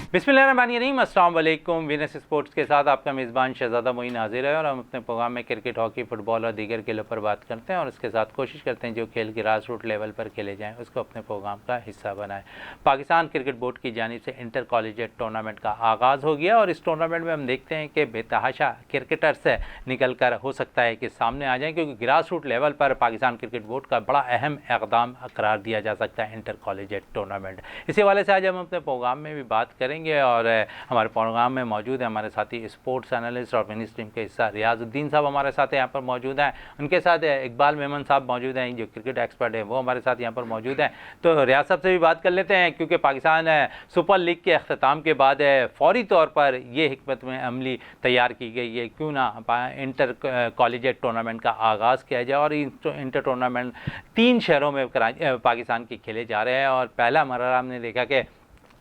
बिस्मिल्लाहिर्रहमानिर्रहीम, अस्सलाम वालेकुम। वीनस स्पोर्ट्स के साथ आपका मेज़बान शहज़ादा मोइन हाजिर है और हम अपने प्रोग्राम में क्रिकेट, हॉकी, फुटबॉल और दीगर खेलों पर बात करते हैं और उसके साथ कोशिश करते हैं जो खेल ग्रास रूट लेवल पर खेले जाएं उसको अपने प्रोग्राम का हिस्सा बनाएं। पाकिस्तान क्रिकेट बोर्ड की जानिब से इंटर कॉलेजिएट टूर्नामेंट का आगाज़ हो गया और इस टूर्नामेंट में हम देखते हैं कि बेतहाशा क्रिकेटर्स निकल कर हो सकता है कि सामने आ जाएँ, क्योंकि ग्रास रूट लेवल पर पाकिस्तान क्रिकेट बोर्ड का बड़ा अहम इक़दाम करार दिया जा सकता है इंटर कॉलेजिएट टूर्नामेंट। इसी हवाले से आज हम अपने प्रोग्राम में भी बात करेंगे और हमारे प्रोग्राम में मौजूद है हमारे साथी स्पोर्ट्स एनालिस्ट और मिनी टीम के हिस्सा रियाजुद्दीन साहब हमारे साथ यहाँ पर मौजूद हैं। उनके साथ इकबाल मेमन साहब मौजूद हैं जो क्रिकेट एक्सपर्ट है, वो हमारे साथ यहाँ पर मौजूद हैं। तो रियाज साहब से भी बात कर लेते हैं, क्योंकि पाकिस्तान सुपर लीग के अख्ताम के बाद फौरी तौर पर ये हिकमत में अमली तैयार की गई है, क्यों ना इंटर कॉलेजिएट टूर्नामेंट का आगाज़ किया जाए। और इंटर टूर्नामेंट 3 शहरों में पाकिस्तान के खेले जा रहे हैं और पहला मरहला हमने देखा कि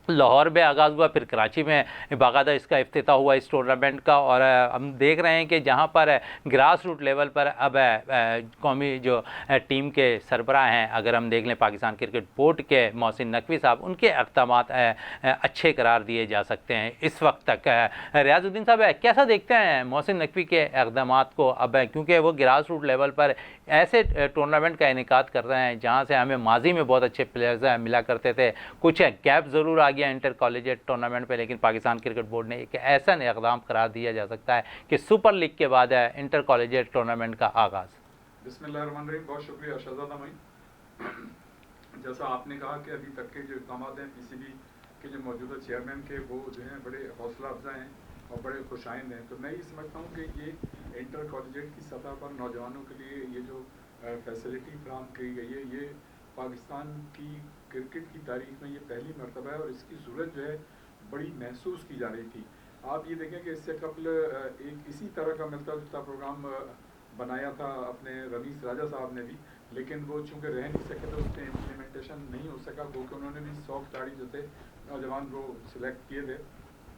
लाहौर में आगाज़ हुआ, फिर कराची में बाकायदा इसका इफ्तिताह हुआ इस टूर्नामेंट का। और हम देख रहे हैं कि जहां पर ग्रास रूट लेवल पर अब कौमी जो टीम के सरबराह हैं, अगर हम देख लें पाकिस्तान क्रिकेट बोर्ड के मोहसिन नकवी साहब, उनके इक़दामात अच्छे करार दिए जा सकते हैं इस वक्त तक। रियाजुद्दीन साहब कैसा देखते हैं मोहसिन नकवी के इक़दामात को अब, क्योंकि वो ग्रास रूट लेवल पर ऐसे टूर्नामेंट का इनेकाद कर रहे हैं जहाँ से हमें माजी में बहुत अच्छे प्लेयर्स मिला करते थे, कुछ गैप ज़रूर आ गया इंटर कॉलेजिएट टूर्नामेंट पे, लेकिन पाकिस्तान क्रिकेट बोर्ड ने एक ऐसा इक़दाम करार दिया जा सकता है कि सुपर लीग के बाद इंटर कॉलेजिएट टूर्नामेंट का आगाज़। बिस्मिल्लाहिर्रहमानिर्रहीम, बहुत शुक्रिया शहज़ादा मोइन। जैसा आपने कहा कि अभी तक के जो इक़दाम हैं पीसीबी के जो मौजूदा चेयरमैन के, वो जो हैं बड़े हौसला अफजा हैं और बड़े खुशाइंद हैं। तो मैं ये समझता हूँ कि ये इंटर कॉलेजिएट की सतह पर नौजवानों के लिए ये जो फैसिलिटी फ्राहम की गई है, ये पाकिस्तान की क्रिकेट की तारीख में ये पहली मरतबा है और इसकी ज़रूरत जो है बड़ी महसूस की जा रही थी। आप ये देखें कि इससे कबल एक इसी तरह का मिलता जुलता प्रोग्राम बनाया था अपने रमीज़ राजा साहब ने भी, लेकिन वो चूँकि रह नहीं सके तो उसमें इम्प्लीमेंटेशन नहीं हो सका, क्योंकि उन्होंने भी सॉफ्ट गाड़ी जो थे नौजवान वो सिलेक्ट किए थे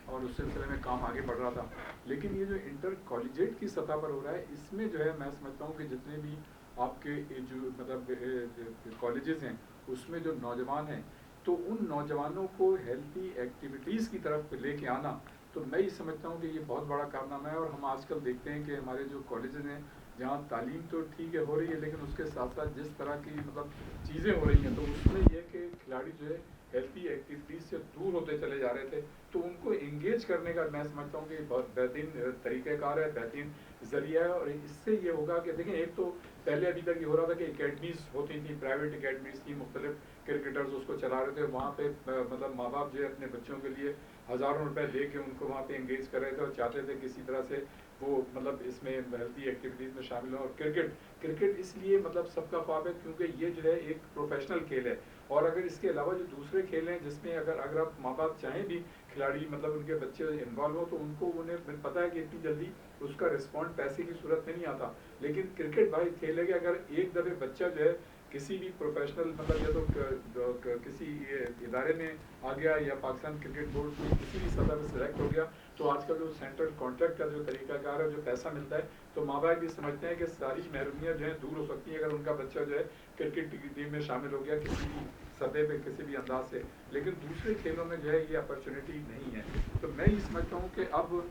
और उस सिलसिले में काम आगे बढ़ रहा था। लेकिन ये जो इंटर कॉलेजिएट की सतह पर हो रहा है, इसमें जो है मैं समझता हूँ कि जितने भी आपके जो मतलब कॉलेजेस हैं उसमें जो नौजवान हैं, तो उन नौजवानों को हेल्थी एक्टिविटीज़ की तरफ लेके आना, तो मैं ये समझता हूँ कि ये बहुत बड़ा कारनामा है। और हम आजकल देखते हैं कि हमारे जो कॉलेजेस हैं जहाँ तालीम तो ठीक है हो रही है, लेकिन उसके साथ साथ जिस तरह की मतलब चीज़ें हो रही हैं, तो उसमें यह कि खिलाड़ी जो है हेल्थी एक्टिविटीज़ से दूर होते चले जा रहे थे, तो उनको इंगेज करने का मैं समझता हूँ कि बहुत बेहतरीन तरीक़ेकार है, बेहतरीन ज़रिया है। और इससे ये होगा कि देखें, एक तो पहले अभी तक ये हो रहा था कि एकेडमीज़ होती थी, प्राइवेट एकेडमीज़ थी, मुख्तलिफ क्रिकेटर्स उसको चला रहे थे, वहाँ पे मतलब माँ बाप जो है अपने बच्चों के लिए हज़ारों रुपए दे के उनको वहाँ पे इंगेज कर रहे थे और चाहते थे किसी तरह से वो मतलब इसमें हेल्थी एक्टिविटीज़ में शामिल हो। और क्रिकेट इसलिए मतलब सबका ख्वाब है क्योंकि ये जो है एक प्रोफेशनल खेल है। और अगर इसके अलावा जो दूसरे खेल हैं जिसमें अगर आप माँ बाप चाहें भी खिलाड़ी मतलब उनके बच्चे इन्वॉल्व हो, तो उन्हें पता है कि इतनी जल्दी उसका रिस्पॉन्ड पैसे की सूरत में नहीं आता। लेकिन क्रिकेट भाई खेल है कि अगर एक दफ़े बच्चा जो है किसी भी प्रोफेशनल मतलब या तो किसी इदारे में आ गया या पाकिस्तान क्रिकेट बोर्ड में किसी भी सतह पर सिलेक्ट हो गया, तो आजकल जो सेंट्रल कॉन्ट्रैक्ट का जो तरीकाकार है, जो पैसा मिलता है, तो माँ बाप भी समझते हैं कि सारी महरूमियाँ जो है दूर हो सकती हैं अगर उनका बच्चा जो है क्रिकेट टीम में शामिल हो गया किसी भी सतह पे किसी भी अंदाज से। लेकिन दूसरे खेलों में जो है ये अपॉर्चुनिटी नहीं है। तो मैं ये समझता हूँ कि अब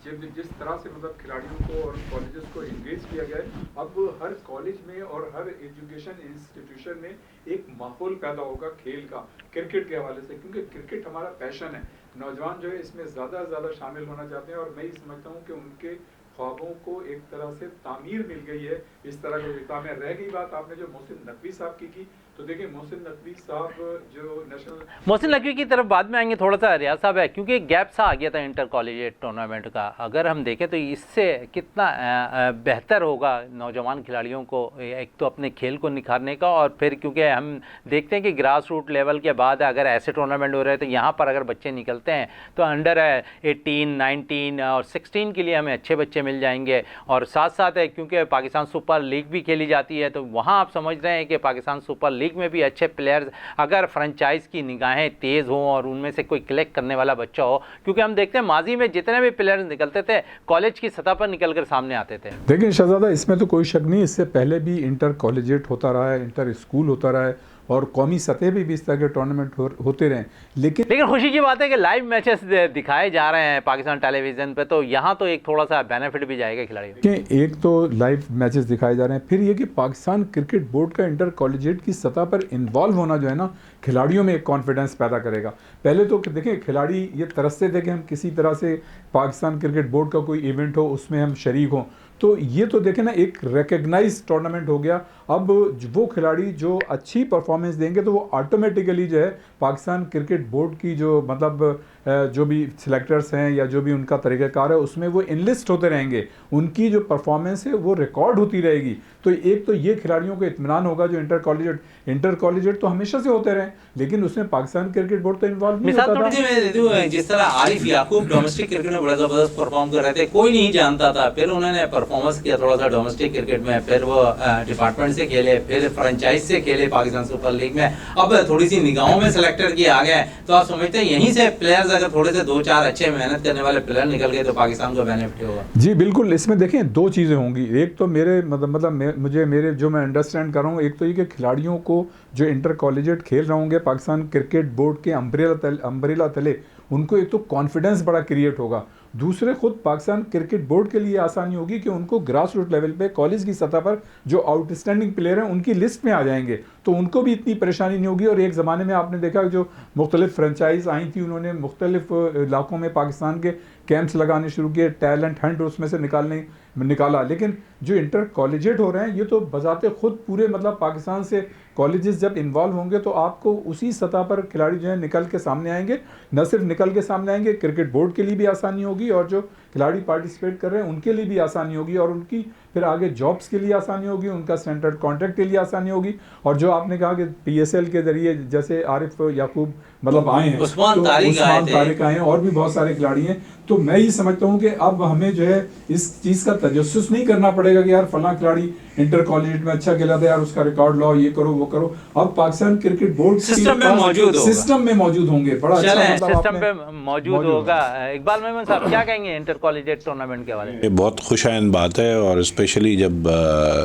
जिस तरह से मतलब खिलाड़ियों को और कॉलेजेस को इंगेज किया गया है, अब हर कॉलेज में और हर एजुकेशन इंस्टीट्यूशन में एक माहौल पैदा होगा खेल का, क्रिकेट के हवाले से, क्योंकि क्रिकेट हमारा पैशन है। नौजवान जो है इसमें ज़्यादा से ज़्यादा शामिल होना चाहते हैं और मैं ये समझता हूँ कि उनके ख्वाबों को एक तरह से तामीर मिल गई है इस तरह के इक़दाम में। रह गई बात आपने जो मोहसिन नकवी साहब की, तो देखिए मोहसिन नकवी साहब जो नेशनल मोहसिन नकवी की तरफ बाद में आएंगे थोड़ा सा रियाज साहब है, क्योंकि गैप सा आ गया था इंटर कॉलेजिएट टूर्नामेंट का। अगर हम देखें तो इससे कितना बेहतर होगा नौजवान खिलाड़ियों को, एक तो अपने खेल को निखारने का, और फिर क्योंकि हम देखते हैं कि ग्रास रूट लेवल के बाद अगर ऐसे टूर्नामेंट हो रहे हैं तो यहाँ पर अगर बच्चे निकलते हैं तो अंडर 18, 19 और 16 के लिए हमें अच्छे बच्चे मिल जाएंगे। और साथ साथ है क्योंकि पाकिस्तान सुपर लीग भी खेली जाती है, तो वहाँ आप समझ रहे हैं कि पाकिस्तान सुपर लीग में भी अच्छे प्लेयर्स, अगर फ्रेंचाइज की निगाहें तेज़ हों और उनमें से कोई क्लिक करने वाला बच्चा हो, क्योंकि हम देखते हैं माजी में जितने भी प्लेयर्स निकलते थे कॉलेज की सतह पर निकल कर सामने आते थे। देखिए शहजादा, इसमें तो कोई शक नहीं, इससे पहले भी इंटर कॉलेजिएट होता रहा है, इंटर स्कूल होता रहा है और कौमी सतह पे भी इस तरह के टूर्नामेंट होते रहें। लेकिन खुशी की बात है कि लाइव मैचेस दिखाए जा रहे हैं पाकिस्तान टेलीविज़न पे, तो यहाँ तो एक थोड़ा सा बेनिफिट भी जाएगा खिलाड़ियों कि एक तो लाइव मैचेस दिखाए जा रहे हैं, फिर ये कि पाकिस्तान क्रिकेट बोर्ड का इंटर कॉलेजिएट की सतह पर इन्वॉल्व होना जो है ना, खिलाड़ियों में एक कॉन्फिडेंस पैदा करेगा। पहले तो देखें खिलाड़ी ये तरसते थे कि हम किसी तरह से पाकिस्तान क्रिकेट बोर्ड का कोई इवेंट हो उसमें हम शरीक हों, तो ये तो देखें ना एक रिकग्नाइज टूर्नामेंट हो गया। अब वो खिलाड़ी जो अच्छी परफॉर्मेंस देंगे तो वो ऑटोमेटिकली जो है पाकिस्तान क्रिकेट बोर्ड की जो मतलब जो भी सिलेक्टर्स हैं या जो भी उनका तरीक़ाकार है उसमें वो इनलिस्ट होते रहेंगे, उनकी जो परफॉर्मेंस है वो रिकॉर्ड होती रहेगी। तो एक तो ये खिलाड़ियों को इत्मीनान होगा जो इंटर कॉलेजिएट तो हमेशा से होते रहे, लेकिन उसमें पाकिस्तान क्रिकेट बोर्ड तो इन्वॉल्व नहीं होता था। जिस तरह आरिफ याकूब डोमेस्टिक क्रिकेट में बड़ा जबरदस्त परफॉर्म कर रहे थे, कोई नहीं जानता था, फिर उन्होंने परफॉर्मेंस किया थोड़ा सा डोमेस्टिक क्रिकेट में, फिर वो डिपार्टमेंट से खेले, फिर फ्रेंचाइज से खेले पाकिस्तान सुपर लीग में, अब थोड़ी सी निगाहों में सेलेक्टर किए आ गए। तो आप समझते हैं यहीं से प्लेयर्स अगर थोड़े से 2-4 अच्छे मेहनत करने वाले प्लेयर निकल गए तो पाकिस्तान को बेनिफिट होगा। जी बिल्कुल, इसमें देखें दो चीज़ें होंगी। एक तो मेरे जो मैं अंडरस्टैंड कर रहा हूँ, एक तो ये कि खिलाड़ियों को जो इंटर कॉलेजिएट खेल रहे होंगे पाकिस्तान क्रिकेट बोर्ड के अम्ब्रेला तले उनको एक तो कॉन्फिडेंस बड़ा क्रिएट होगा, दूसरे खुद पाकिस्तान क्रिकेट बोर्ड के लिए आसानी होगी कि उनको ग्रास रूट लेवल पे कॉलेज की सतह पर जो आउटस्टैंडिंग प्लेयर हैं उनकी लिस्ट में आ जाएंगे, तो उनको भी इतनी परेशानी नहीं होगी। और एक ज़माने में आपने देखा जो मुख्तलिफ फ्रेंचाइज आई थी, उन्होंने मुख्तलिफ इलाकों में पाकिस्तान के कैंप्स लगाने शुरू किए, टैलेंट हंट उसमें से निकाला। लेकिन जो इंटर कॉलेजिएट हो रहे हैं ये तो बजाते खुद पूरे मतलब पाकिस्तान से कॉलेजेस जब इन्वॉल्व होंगे तो आपको उसी सतह पर खिलाड़ी जो है निकल के सामने आएंगे। न सिर्फ निकल के सामने आएंगे, क्रिकेट बोर्ड के लिए भी आसानी होगी और जो खिलाड़ी पार्टिसिपेट कर रहे हैं उनके लिए भी आसानी होगी, और उनकी फिर आगे जॉब्स के लिए आसानी होगी, उनका सेंट्रल कॉन्ट्रैक्ट के लिए आसानी होगी। और जो आपने कहा कि PSL के जरिए जैसे आरिफ याकूब मतलब आए हैं, उस्मान तारिक आए हैं और भी बहुत सारे खिलाड़ी हैं, तो मैं ये समझता हूँ कि अब हमें जो है इस चीज़ का तजस्सुस नहीं करना पड़ेगा कि यार फलां खिलाड़ी इंटर कॉलेजिएट में अच्छा खेला था यार उसका रिकॉर्ड लाओ, ये करो वो करो। अब पाकिस्तान क्रिकेट बोर्ड सिस्टम में मौजूद होंगे, बड़ा अच्छा सिस्टम पे मौजूद होगा। इकबाल मेमन साहब क्या कहेंगे इंटर कॉलेजिएट टूर्नामेंट के बारे में? ये बहुत खुशाइंद बात है, और स्पेशली जब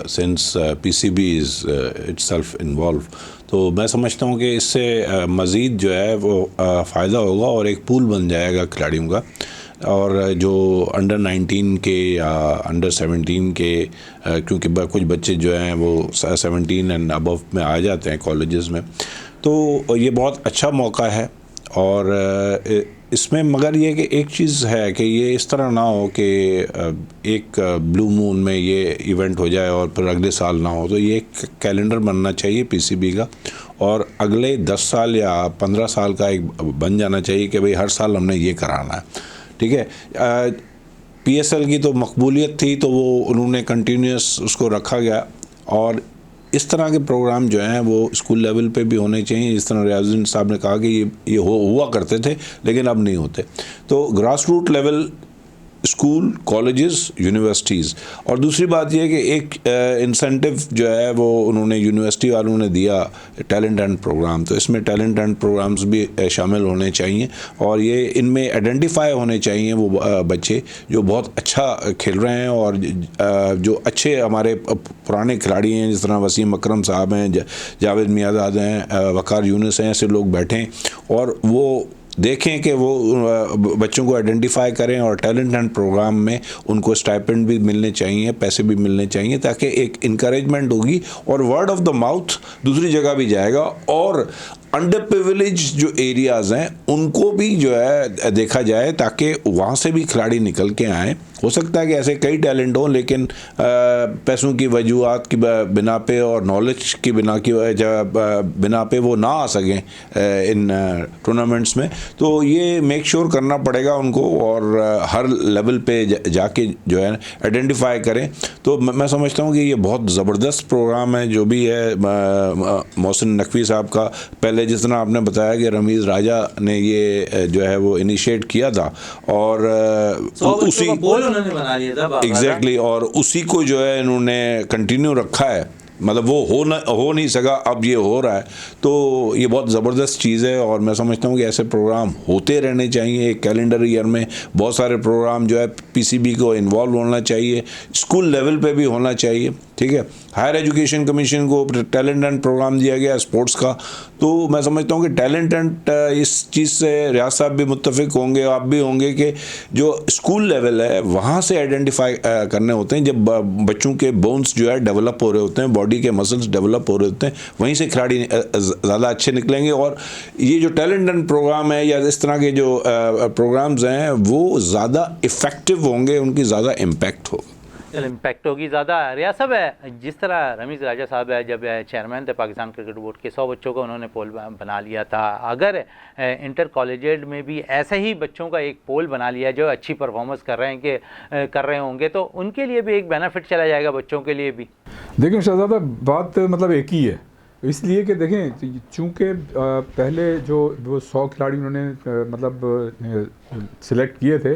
since PCB is itself involve, तो मैं समझता हूँ कि इससे मज़ीद जो है वो फ़ायदा होगा और एक पूल बन जाएगा खिलाड़ियों का। और जो अंडर 19 के या अंडर 17 के, क्योंकि कुछ बच्चे जो हैं वो 17 एंड अबव में आ जाते हैं कॉलेजेस में, तो ये बहुत अच्छा मौका है। और इसमें मगर ये कि एक चीज़ है कि ये इस तरह ना हो कि एक ब्लू मून में ये इवेंट हो जाए और फिर अगले साल ना हो, तो ये एक कैलेंडर बनना चाहिए PCB का, और अगले 10 साल या 15 साल का एक बन जाना चाहिए कि भाई हर साल हमने ये कराना है। ठीक है, PSL की तो मकबूलियत थी तो वो उन्होंने कंटिन्यूस उसको रखा गया, और इस तरह के प्रोग्राम जो हैं वो स्कूल लेवल पे भी होने चाहिए। जिस तरह रियाजुद्दीन साहब ने कहा कि ये हुआ करते थे लेकिन अब नहीं होते, तो grass root level school, colleges, universities. और दूसरी बात यह कि एक इंसेंटिव जो है वो उन्होंने यूनिवर्सिटी वालों ने दिया टैलेंट एंड प्रोग्राम, तो इसमें टैलेंट एंड प्रोग्राम्स भी शामिल होने चाहिए, और ये इनमें आइडेंटिफाई होने चाहिए वो बच्चे जो बहुत अच्छा खेल रहे हैं और जो अच्छे हमारे पुराने खिलाड़ी हैं, जिस तरह वसीम अकरम साहब हैं, जावेद मियाँदाद हैं, वकार यूनुस हैं, ऐसे लोग बैठें और वो देखें कि वो बच्चों को आइडेंटिफाई करें, और टैलेंट एंड प्रोग्राम में उनको स्टाइपेंड भी मिलने चाहिए, पैसे भी मिलने चाहिए, ताकि एक इनकरेजमेंट होगी और वर्ड ऑफ द माउथ दूसरी जगह भी जाएगा, और अंडर प्रिविलेज जो एरियाज़ हैं उनको भी जो है देखा जाए, ताकि वहाँ से भी खिलाड़ी निकल के आएँ। हो सकता है कि ऐसे कई टैलेंट हों, लेकिन पैसों की वजूहात की बिना पे और नॉलेज की बिना पे वो ना आ सकें इन टूर्नामेंट्स में, तो ये मेक श्योर करना पड़ेगा उनको, और हर लेवल पे जाके जो है आइडेंटिफाई करें। तो मैं समझता हूँ कि ये बहुत ज़बरदस्त प्रोग्राम है जो भी है मोहसिन नकवी साहब का। पहले जिस तरह आपने बताया कि रमीज़ राजा ने ये जो है वो इनिशिएट किया था, और उसी उन्होंने बना लिया था एग्जैक्टली, और उसी को जो है इन्होंने कंटिन्यू रखा है, मतलब वो हो नहीं सका, अब ये हो रहा है, तो ये बहुत ज़बरदस्त चीज़ है। और मैं समझता हूँ कि ऐसे प्रोग्राम होते रहने चाहिए, एक कैलेंडर ईयर में बहुत सारे प्रोग्राम जो है PCB को इन्वॉल्व होना चाहिए, स्कूल लेवल पे भी होना चाहिए, ठीक है। हायर एजुकेशन कमीशन को टैलेंट हंट प्रोग्राम दिया गया स्पोर्ट्स का, तो मैं समझता हूँ कि टैलेंट हंट इस चीज़ से रियाज साहब भी मुत्तफिक होंगे, आप भी होंगे कि जो स्कूल लेवल है वहाँ से आइडेंटिफाई करने होते हैं, जब बच्चों के बोन्स जो है डेवलप हो रहे होते हैं, बॉडी के मसल्स डेवलप हो रहे होते हैं, वहीं से खिलाड़ी ज़्यादा अच्छे निकलेंगे। और ये जो टैलेंट हंट प्रोग्राम है या इस तरह के जो प्रोग्राम्स हैं वो ज़्यादा इफ़ेक्टिव होंगे, उनकी ज़्यादा इम्पैक्ट होगा, इम्पैक्ट होगी ज़्यादा। रियाज साहब है, जिस तरह रमीज़ राजा साहब है जब चेयरमैन थे पाकिस्तान क्रिकेट बोर्ड के, 100 बच्चों का उन्होंने पोल बना लिया था। अगर इंटर कॉलेजिएट में भी ऐसे ही बच्चों का एक पोल बना लिया जो अच्छी परफॉर्मेंस कर रहे होंगे, तो उनके लिए भी एक बेनिफिट चला जाएगा, बच्चों के लिए भी। देखें शहजादा, बात मतलब एक ही है, इसलिए कि देखें चूँकि पहले जो वो 100 खिलाड़ी उन्होंने मतलब सिलेक्ट किए थे,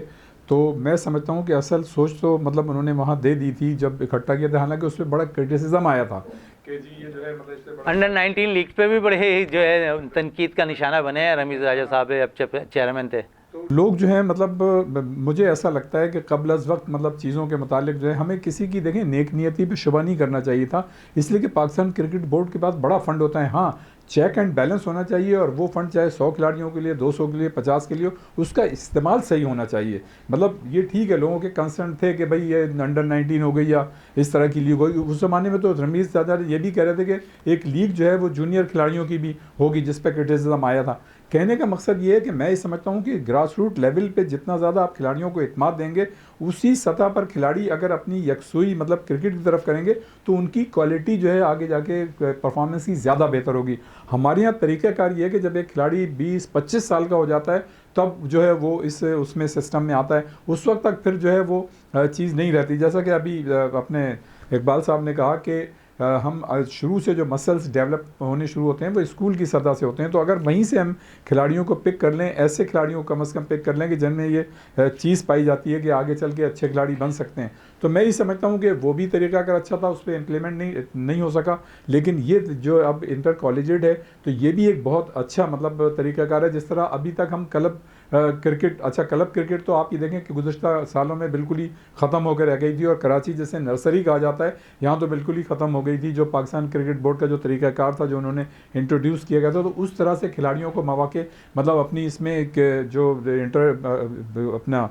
तो मैं समझता हूँ कि असल सोच तो मतलब उन्होंने वहाँ दे दी थी जब इकट्ठा किया था। हालांकि उसमें बड़ा क्रिटिसिज्म आया था कि जी ये जो है मतलब इससे बड़ा अंडर 19 लीग पे भी बड़े जो है तनकीद का निशाना बने हैं रमीज़ राजा साहब अब चेयरमैन थे। तो लोग जो है मतलब मुझे ऐसा लगता है कि कबल अज़ वक्त मतलब चीज़ों के मुतालिक जो है हमें किसी की देखें नेक नियति पे शुबा नहीं करना चाहिए था, इसलिए कि पाकिस्तान क्रिकेट बोर्ड के पास बड़ा फंड होता है। हाँ, चेक एंड बैलेंस होना चाहिए, और वो फंड चाहे 100 खिलाड़ियों के लिए, 200 के लिए, 50 के लिए हो, उसका इस्तेमाल सही होना चाहिए। मतलब ये ठीक है, लोगों के कंसर्न थे कि भाई ये अंडर 19 हो गई या इस तरह की लीग होगी। उस ज़माने में तो रमीज़ ज़्यादा ये भी कह रहे थे कि एक लीग जो है वो जूनियर खिलाड़ियों की भी होगी, जिस पर क्रिटिसिज्म आया था। कहने का मकसद ये है कि मैं ये समझता हूँ कि ग्रास रूट लेवल पे जितना ज़्यादा आप खिलाड़ियों को इत्मीनान देंगे, उसी सतह पर खिलाड़ी अगर अपनी यकसुई मतलब क्रिकेट की तरफ करेंगे तो उनकी क्वालिटी जो है आगे जाके परफॉर्मेंस की ज़्यादा बेहतर होगी। हमारे यहाँ तरीक़ाकार ये है कि जब एक खिलाड़ी 20-25 साल का हो जाता है तब जो है वो उसमें सिस्टम में आता है, उस वक्त तक फिर जो है वो चीज़ नहीं रहती। जैसा कि अभी अपने इकबाल साहब ने कहा कि हम शुरू से जो मसल्स डेवलप होने शुरू होते हैं वो स्कूल की सतह से होते हैं, तो अगर वहीं से हम खिलाड़ियों को पिक कर लें, ऐसे खिलाड़ियों को कम से कम पिक कर लें कि जिनमें ये चीज़ पाई जाती है कि आगे चल के अच्छे खिलाड़ी बन सकते हैं, तो मैं ये समझता हूँ कि वो भी तरीका अगर अच्छा था उस पर इम्प्लीमेंट नहीं हो सका। लेकिन ये जो अब इंटर कॉलेजिएट है तो ये भी एक बहुत अच्छा मतलब तरीक़ाकार है। जिस तरह अभी तक हम क्लब क्रिकेट, अच्छा क्लब क्रिकेट तो आप ये देखें कि गुज़श्ता सालों में बिल्कुल ही ख़त्म होकर रह गई थी, और कराची जैसे नर्सरी कहा जाता है यहाँ तो बिल्कुल ही ख़त्म हो गई थी। जो पाकिस्तान क्रिकेट बोर्ड का जो तरीक़ाकार था जो उन्होंने इंट्रोड्यूस किया गया था, तो उस तरह से खिलाड़ियों को मौके मतलब अपनी इसमें एक जो इंटर अपना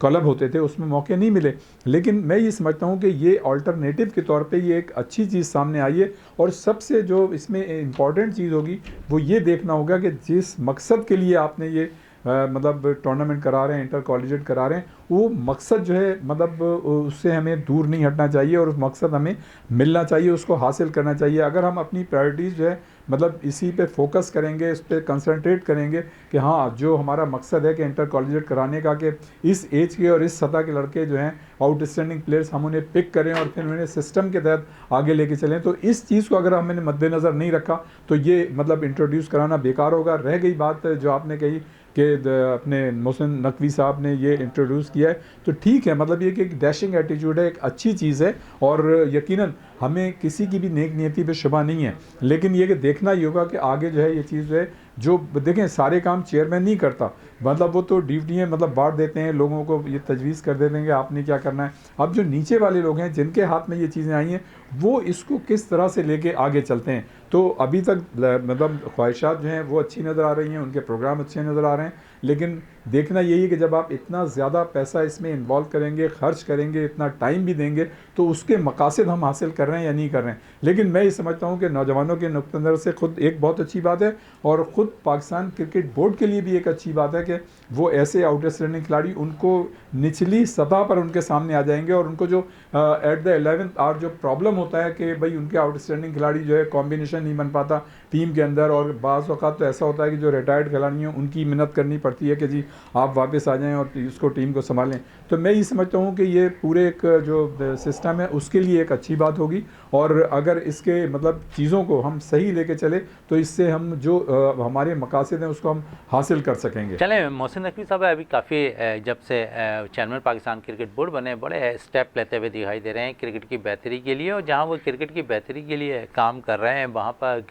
क्लब होते थे उसमें मौके नहीं मिले। लेकिन मैं ये समझता हूँ कि ये अल्टरनेटिव के तौर पे ये एक अच्छी चीज़ सामने आई है, और सबसे जो इसमें इम्पॉर्टेंट चीज़ होगी वो ये देखना होगा कि जिस मकसद के लिए आपने ये मतलब टूर्नामेंट करा रहे हैं, इंटर कॉलेजिएट करा रहे हैं, वो मकसद जो है मतलब उससे हमें दूर नहीं हटना चाहिए, और उस मकसद हमें मिलना चाहिए, उसको हासिल करना चाहिए। अगर हम अपनी प्रायोरिटीज़ जो है मतलब इसी पे फोकस करेंगे, इस पर कंसंट्रेट करेंगे कि हाँ जो हमारा मकसद है कि इंटर कॉलेजिएट कराने का, कि इस एज के और इस सतह के लड़के जो हैं आउटस्टैंडिंग प्लेयर्स हम उन्हें पिक करें और फिर उन्हें सिस्टम के तहत आगे लेके चलें, तो इस चीज़ को अगर हमने मद्देनज़र नहीं रखा तो ये मतलब इंट्रोड्यूस कराना बेकार होगा। रह गई बात जो आपने कही कि अपने मोहसिन नकवी साहब ने ये इंट्रोड्यूस किया है, तो ठीक है, मतलब ये कि एक डैशिंग एटीट्यूड है, एक अच्छी चीज़ है, और यकीनन हमें किसी की भी नेक नियति पे शुबा नहीं है। लेकिन ये कि देखना ही होगा कि आगे जो है ये चीज़ है, जो देखें सारे काम चेयरमैन नहीं करता, मतलब वो तो ड्यूटियाँ मतलब बांट देते हैं, लोगों को ये तजवीज़ कर देते हैं कि आपने क्या करना है। अब जो नीचे वाले लोग हैं जिनके हाथ में ये चीज़ें आई हैं वो इसको किस तरह से लेके आगे चलते हैं। तो अभी तक मतलब ख्वाहिशात जो हैं वो अच्छी नज़र आ रही हैं, उनके प्रोग्राम अच्छे नज़र आ रहे हैं, लेकिन देखना यही है कि जब आप इतना ज़्यादा पैसा इसमें इन्वॉल्व करेंगे, ख़र्च करेंगे, इतना टाइम भी देंगे, तो उसके मकासद हम हासिल कर रहे हैं या नहीं कर रहे हैं। लेकिन मैं ये समझता हूँ कि नौजवानों के नुक़्ते नज़र से ख़ुद एक बहुत अच्छी बात है, और ख़ुद पाकिस्तान क्रिकेट बोर्ड के लिए भी एक अच्छी बात है कि वो ऐसे आउटस्टैंडिंग खिलाड़ी उनको निचली सतह पर उनके सामने आ जाएंगे, और उनको जो एट द 11th आवर जो प्रॉब्लम होता है कि भाई उनके आउटस्टैंडिंग खिलाड़ी जो है कॉम्बिनेशन नहीं बन पाता टीम के अंदर, और बाज़ औक़ात तो ऐसा होता है कि जो रिटायर्ड खिलाड़ी हैं उनकी मिन्नत करनी पड़ती है कि जी आप वापस आ जाएं और इसको टीम को संभालें। तो मैं ये समझता हूँ कि ये पूरे एक जो सिस्टम है उसके लिए एक अच्छी बात होगी, और अगर इसके मतलब चीज़ों को हम सही लेके चले तो इससे हम जो हमारे मकासद हैं उसको हम हासिल कर सकेंगे। चलें, मोहसिन नकवी साहब अभी काफ़ी जब से चेयरमैन पाकिस्तान क्रिकेट बोर्ड बने, बड़े स्टेप लेते हुए दिखाई दे रहे हैं क्रिकेट की बेहतरी के लिए। और जहां वो क्रिकेट की बेहतरी के लिए काम कर रहे हैं वहां पर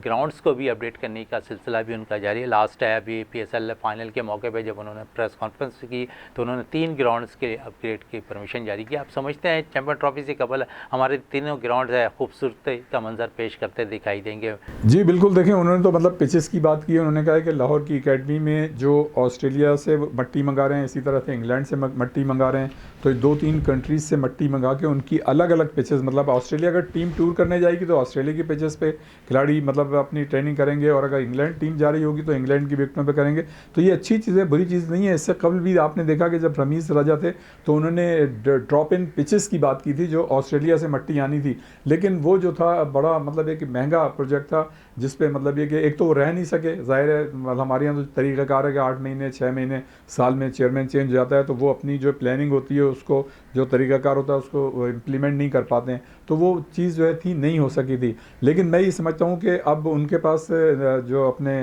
ग्राउंड्स को भी अपडेट करने का सिलसिला भी उनका जारी है। लास्ट है अभी PSL फाइनल के मौके पे जब उन्होंने प्रेस कॉन्फ्रेंस की तो उन्होंने 3 ग्राउंड्स के अपग्रेड की परमिशन जारी की। आप समझते हैं चैंपियन ट्रॉफी से कबल हमारे तीनों ग्राउंड है खूबसूरती का मंजर पेश करते दिखाई देंगे। जी बिल्कुल, देखें उन्होंने तो मतलब पिचेस की बात की है। उन्होंने कहा है कि लाहौर की एकेडमी में जो ऑस्ट्रेलिया से मट्टी मंगा रहे हैं, इसी तरह से इंग्लैंड से मट्टी मंगा रहे हैं, तो 2-3 कंट्रीज़ से मट्टी मंगा के उनकी अलग अलग पिचेस, मतलब ऑस्ट्रेलिया अगर टीम टूर करने जाएगी तो ऑस्ट्रेलिया की पिचेस पे खिलाड़ी मतलब अपनी ट्रेनिंग करेंगे, और अगर इंग्लैंड टीम जा रही होगी तो इंग्लैंड की विकेटों पे करेंगे। तो ये अच्छी चीज़ है, बुरी चीज़ नहीं है। इससे कबल भी आपने देखा कि जब रमीज़ राजा थे तो उन्होंने ड्रॉप इन पिचेस की बात की थी जो ऑस्ट्रेलिया से मट्टी आनी थी, लेकिन वो जो था बड़ा मतलब एक महंगा प्रोजेक्ट था, जिस पे मतलब ये कि एक तो वो रह नहीं सके, जाहिर है मतलब हमारे यहाँ तो तरीक़ाकार है कि 8 महीने 6 महीने साल में चेयरमैन चेंज हो जाता है, तो वो अपनी जो प्लानिंग होती है उसको, जो तरीक़ाकार होता है उसको इम्प्लीमेंट नहीं कर पाते हैं, तो वो चीज़ जो है थी नहीं हो सकी थी। लेकिन मैं ये समझता हूँ कि अब उनके पास जो अपने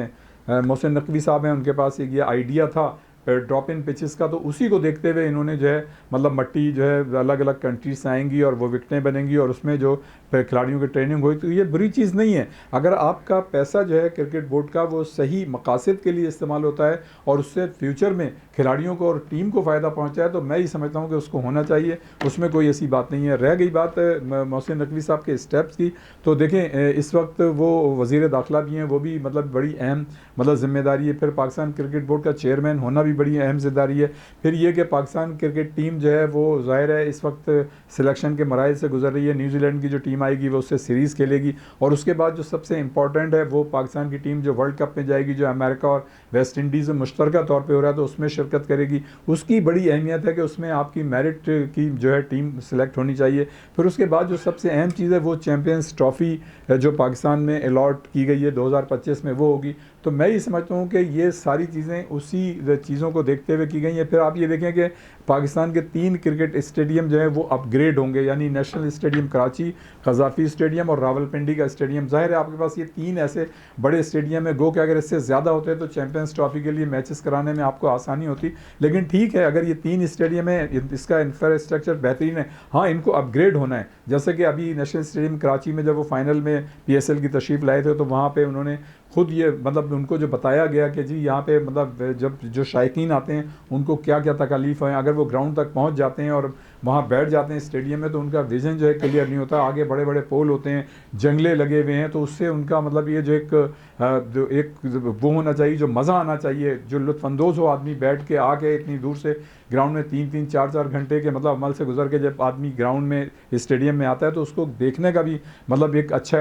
मोहसिन नकवी साहब हैं उनके पास एक ये आइडिया था ड्रॉप इन पिचेस का, तो उसी को देखते हुए इन्होंने जो है मतलब मट्टी जो है अलग अलग कंट्रीज से आएंगी और वो विकटें बनेंगी और उसमें जो खिलाड़ियों की ट्रेनिंग हुई, तो ये बुरी चीज़ नहीं है। अगर आपका पैसा जो है क्रिकेट बोर्ड का वो सही मकासद के लिए इस्तेमाल होता है और उससे फ्यूचर में खिलाड़ियों को और टीम को फ़ायदा पहुँचा है, तो मैं ही समझता हूँ कि उसको होना चाहिए, उसमें कोई ऐसी बात नहीं है। रह गई बात मोहसिन नकवी साहब के स्टेप्स की, तो देखें इस वक्त वो वज़ीर दाखिला भी हैं, वो भी मतलब बड़ी अहम मतलब ज़िम्मेदारी है। फिर पाकिस्तान क्रिकेट बोर्ड का चेयरमैन होना भी बड़ी अहम ज़िम्मेदारी है। फिर ये कि पाकिस्तान क्रिकेट टीम जो है वो ज़ाहिर है इस वक्त सिलेक्शन के मराइल से गुजर रही है। न्यूजीलैंड की जो टीम आएगी वो उससे सीरीज़ खेलेगी, और उसके बाद जो सबसे इंपॉर्टेंट है वो पाकिस्तान की टीम जो वर्ल्ड कप में जाएगी, जो अमेरिका और वेस्ट इंडीज़ में मुश्तरका तौर पे हो रहा है, तो उसमें शिरकत करेगी। उसकी बड़ी अहमियत है कि उसमें आपकी मेरिट की जो है टीम सेलेक्ट होनी चाहिए। फिर उसके बाद जो सबसे अहम चीज़ है वो चैम्पियंस ट्रॉफ़ी जो पाकिस्तान में अलॉट की गई है 2025 में, वो होगी। तो मैं ये समझता हूँ कि ये सारी चीज़ें उसी चीज़ों को देखते हुए की गई हैं। फिर आप ये देखें कि पाकिस्तान के 3 क्रिकेट स्टेडियम जो है वो अपग्रेड होंगे, यानी नेशनल स्टेडियम कराची, क़ज़ाफ़ी स्टेडियम और रावलपिंडी का स्टेडियम। ज़ाहिर है आपके पास ये 3 ऐसे बड़े स्टेडियम है, गो कि अगर इससे ज़्यादा होते तो चैम्पियंस ट्रॉफ़ी के लिए मैचेस कराने में आपको आसानी होती। लेकिन ठीक है, अगर ये 3 स्टेडियम है, इसका इंफ्रास्ट्रक्चर बेहतरीन है, हाँ इनको अपग्रेड होना है। जैसे कि अभी नेशनल स्टेडियम कराची में जब वो फाइनल में PSL की तशरीफ़ लाए थे, तो वहाँ पर उन्होंने खुद ये मतलब उनको जो बताया गया कि जी यहाँ पे मतलब जब जो शायकीन आते हैं उनको क्या क्या तकलीफ़ हैं, अगर वो ग्राउंड तक पहुँच जाते हैं और वहाँ बैठ जाते हैं स्टेडियम में, तो उनका विज़न जो है क्लियर नहीं होता। आगे बड़े बड़े पोल होते हैं, जंगले लगे हुए हैं, तो उससे उनका मतलब ये जो एक वो होना चाहिए, जो मज़ा आना चाहिए, जो लुत्फ़अंदोज़ हो आदमी बैठ के आके इतनी दूर से ग्राउंड में 3-3 4-4 घंटे के मतलब अमल से गुजर के जब आदमी ग्राउंड में स्टेडियम में आता है, तो उसको देखने का भी मतलब एक अच्छा